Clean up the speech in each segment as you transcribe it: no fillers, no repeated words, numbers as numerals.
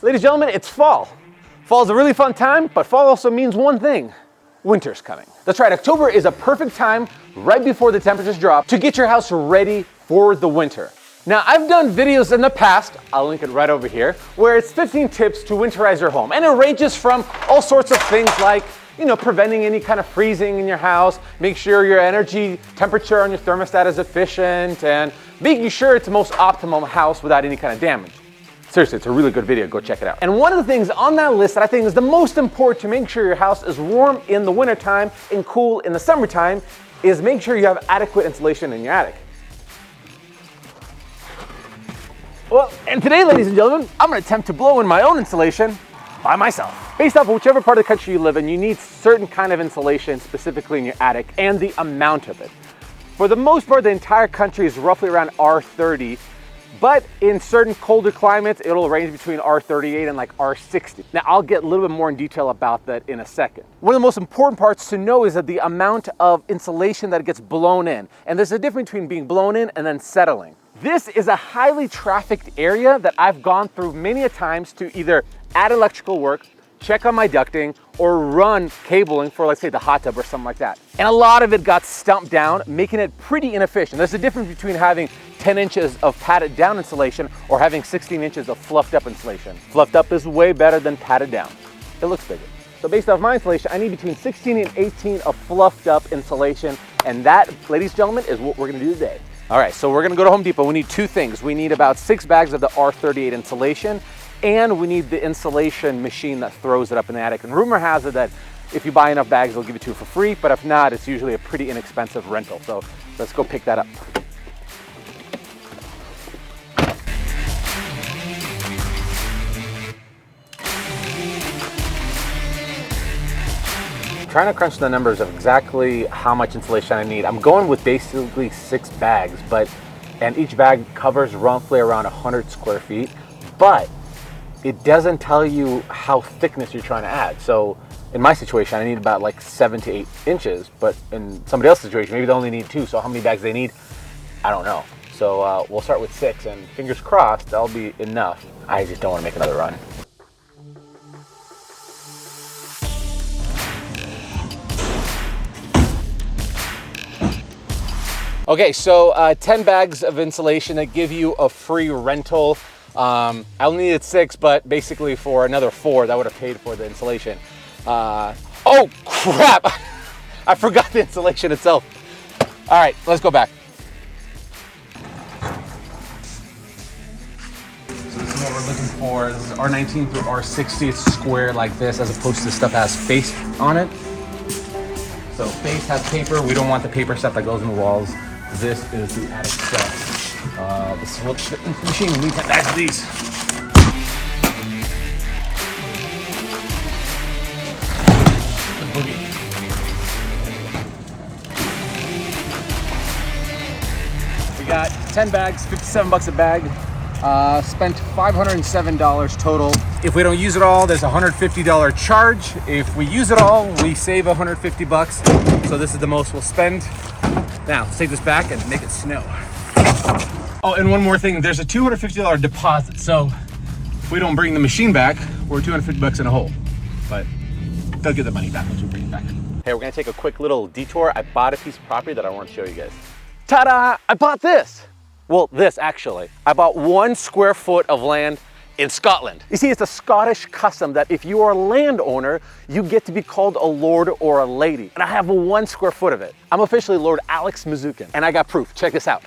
Ladies and gentlemen, it's fall. Fall is a really fun time, but fall also means one thing: winter's coming. That's right, October is a perfect time, right before the temperatures drop, to get your house ready for the winter. Now, I've done videos in the past, I'll link it right over here, where it's 15 tips to winterize your home. And it ranges from all sorts of things like, preventing any kind of freezing in your house, make sure your energy temperature on your thermostat is efficient, and making sure it's the most optimum house without any kind of damage. Seriously, it's a really good video, go check it out. And one of the things on that list that I think is the most important to make sure your house is warm in the wintertime and cool in the summertime is make sure you have adequate insulation in your attic. Well, and today, ladies and gentlemen, I'm gonna attempt to blow in my own insulation by myself. Based off of whichever part of the country you live in, you need certain kind of insulation, specifically in your attic, and the amount of it. For the most part, the entire country is roughly around R30, but in certain colder climates, it'll range between R38 and like R60. Now, I'll get a little bit more in detail about that in a second. One of the most important parts to know is that the amount of insulation that gets blown in. And there's a difference between being blown in and then settling. This is a highly trafficked area that I've gone through many a times to either add electrical work, check on my ducting, or run cabling for, let's say, the hot tub or something like that. And a lot of it got stumped down, making it pretty inefficient. There's a difference between having 10 inches of padded down insulation or having 16 inches of fluffed up insulation. Fluffed up is way better than padded down. It looks bigger. So based off my insulation, I need between 16 and 18 of fluffed up insulation. And that, ladies and gentlemen, is what we're gonna do today. All right, so we're gonna go to Home Depot. We need two things. We need about 6 bags of the R38 insulation, and we need the insulation machine that throws it up in the attic. And rumor has it that if you buy enough bags, they'll give it to you for free, but if not, it's usually a pretty inexpensive rental. So let's go pick that up. I'm trying to crunch the numbers of exactly how much insulation I need. I'm going with basically 6 bags, and each bag covers roughly around 100 square feet, but it doesn't tell you how thickness you're trying to add. So in my situation, I need about like 7 to 8 inches, but in somebody else's situation, maybe they only need 2. So how many bags they need, I don't know. So we'll start with 6, and fingers crossed, that'll be enough. I just don't want to make another run. Okay, so 10 bags of insulation that give you a free rental. I only needed 6, but basically for another 4, that would have paid for the insulation. Oh crap! I forgot the insulation itself. All right, let's go back. So this is what we're looking for. This is R19 through R60. It's square like this, as opposed to stuff that has face on it. So face has paper. We don't want the paper stuff that goes in the walls. This is the attic stuff. This is what the machine we can add to these. We got 10 bags, 57 bucks a bag. Spent $507 total. If we don't use it all, there's a $150 charge. If we use it all, we save 150 bucks. So this is the most we'll spend. Now, let's take this back and make it snow. Oh, and one more thing, there's a $250 deposit. So if we don't bring the machine back, we're 250 bucks in a hole. But they'll get the money back once we bring it back. Hey, we're gonna take a quick little detour. I bought a piece of property that I want to show you guys. Ta-da! I bought this. Well, this actually. I bought 1 square foot of land in Scotland. You see, it's a Scottish custom that if you are a landowner, you get to be called a lord or a lady. And I have 1 square foot of it. I'm officially Lord Alex Mazukin, and I got proof. Check this out.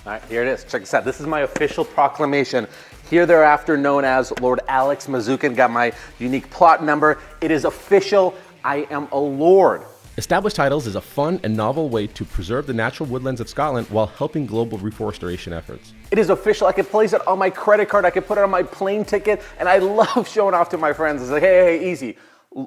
All right, here it is. Check this out. This is my official proclamation. Here thereafter known as Lord Alex Mazukin. Got my unique plot number. It is official. I am a lord. Established Titles is a fun and novel way to preserve the natural woodlands of Scotland while helping global reforestation efforts. It is official. I can place it on my credit card. I can put it on my plane ticket. And I love showing off to my friends. It's like, hey, easy.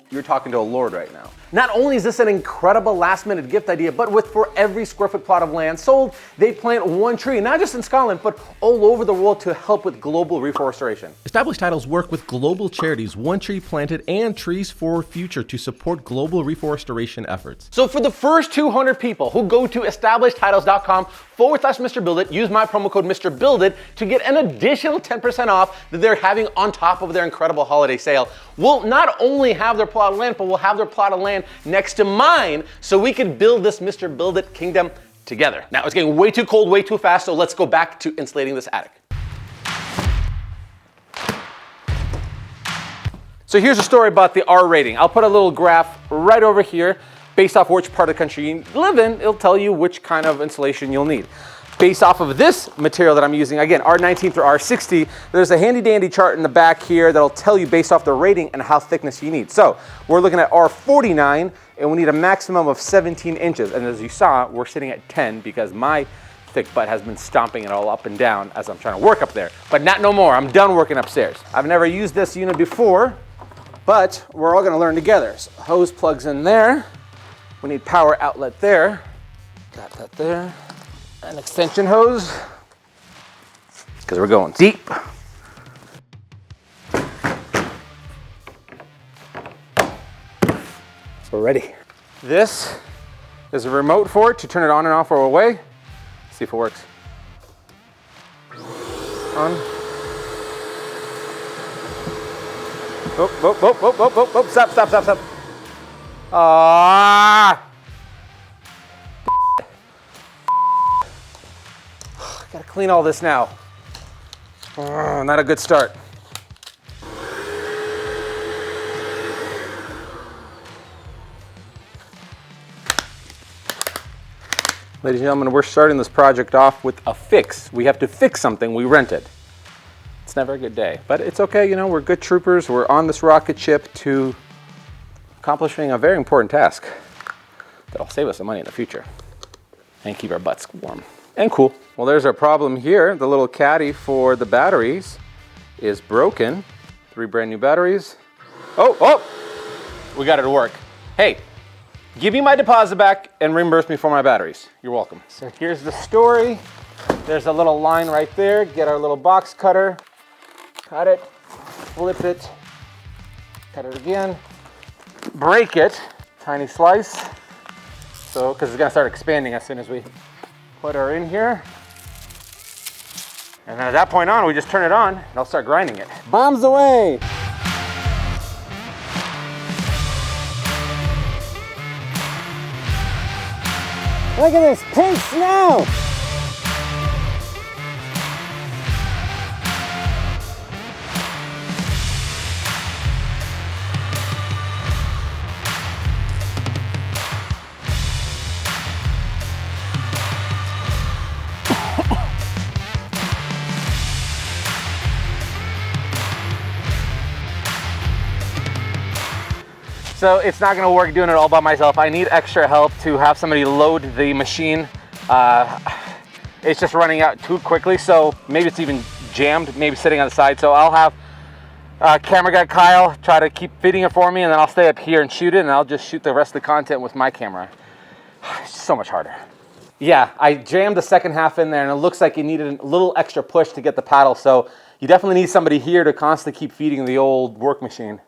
You're talking to a lord right now. Not only is this an incredible last minute gift idea, but for every square foot plot of land sold, they plant 1 tree, not just in Scotland, but all over the world to help with global reforestation. Established Titles work with global charities, 1 tree planted and Trees for Future to support global reforestation efforts. So for the first 200 people who go to establishedtitles.com Mr. Build It. Use my promo code Mr. Build It to get an additional 10% off that they're having on top of their incredible holiday sale. We'll not only have their plot of land, but we'll have their plot of land next to mine so we can build this Mr. Build It kingdom together. Now, it's getting way too cold, way too fast, so let's go back to insulating this attic. So here's a story about the R rating. I'll put a little graph right over here. Based off which part of the country you live in, it'll tell you which kind of insulation you'll need. Based off of this material that I'm using, again, R19 through R60, there's a handy dandy chart in the back here that'll tell you based off the rating and how thickness you need. So we're looking at R49 and we need a maximum of 17 inches. And as you saw, we're sitting at 10 because my thick butt has been stomping it all up and down as I'm trying to work up there. But not no more, I'm done working upstairs. I've never used this unit before, but we're all gonna learn together. So hose plugs in there. We need power outlet there. Got that there. An extension hose, because we're going deep. So we're ready. This is a remote for it to turn it on and off or away. See if it works. On. Oh, stop. Gotta clean all this now. Not a good start. Ladies and gentlemen, we're starting this project off with a fix. We have to fix something we rented. It's never a good day, but it's okay, you know, we're good troopers. We're on this rocket ship to accomplishing a very important task that'll save us some money in the future and keep our butts warm and cool. Well, there's our problem here. The little caddy for the batteries is broken. 3 brand new batteries. Oh, we got it to work. Hey, give me my deposit back and reimburse me for my batteries. You're welcome. So here's the story. There's a little line right there. Get our little box cutter, cut it, flip it, cut it again, break it, tiny slice. So, because it's gonna start expanding as soon as we put her in here. And then at that point on, we just turn it on and I'll start grinding it. Bombs away! Look at this pink snow! So it's not gonna work doing it all by myself. I need extra help to have somebody load the machine. It's just running out too quickly, so maybe it's even jammed, maybe sitting on the side. So I'll have camera guy Kyle try to keep feeding it for me, and then I'll stay up here and shoot it, and I'll just shoot the rest of the content with my camera. It's so much harder. Yeah, I jammed the second half in there, and it looks like it needed a little extra push to get the paddle, so you definitely need somebody here to constantly keep feeding the old work machine.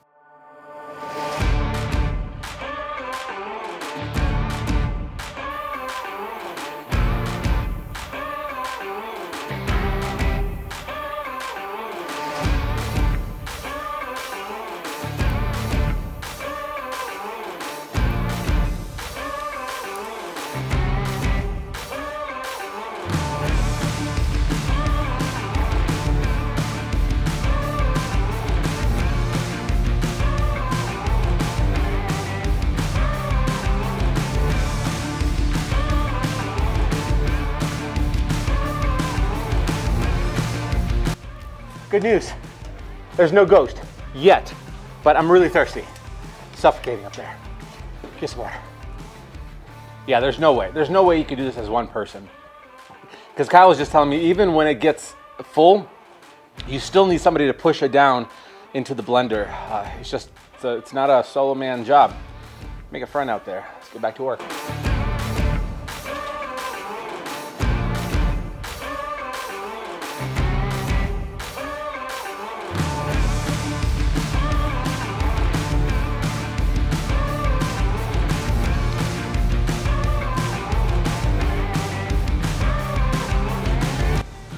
Good news, there's no ghost yet, but I'm really thirsty. Suffocating up there. Get some water. Yeah, there's no way you could do this as one person. Because Kyle was just telling me, even when it gets full, you still need somebody to push it down into the blender. It's not a solo man job. Make a friend out there. Let's get back to work.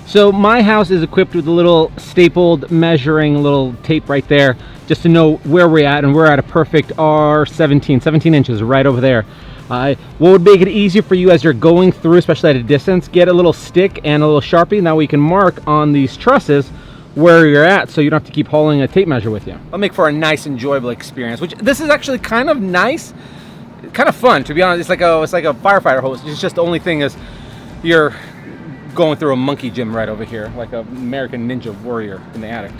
So my house is equipped with a little stapled measuring little tape right there, just to know where we're at, and we're at a perfect R17, 17 inches right over there. What would make it easier for you as you're going through, especially at a distance, get a little stick and a little Sharpie. That way you can mark on these trusses where you're at, so you don't have to keep hauling a tape measure with you. That'll make for a nice, enjoyable experience, which this is actually kind of nice, kind of fun, to be honest. It's like a firefighter hose. It's just the only thing is you're going through a monkey gym right over here, like an American Ninja Warrior in the attic.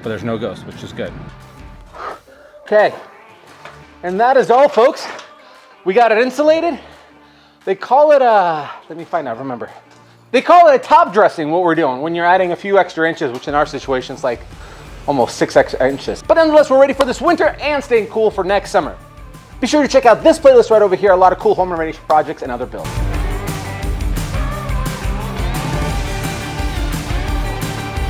But there's no ghost, which is good. Okay, and that is all, folks. We got it insulated. They call it let me find out, remember. They call it a top dressing, what we're doing, when you're adding a few extra inches, which in our situation is like almost 6 extra inches. But nonetheless, we're ready for this winter and staying cool for next summer. Be sure to check out this playlist right over here, a lot of cool home renovation projects and other builds.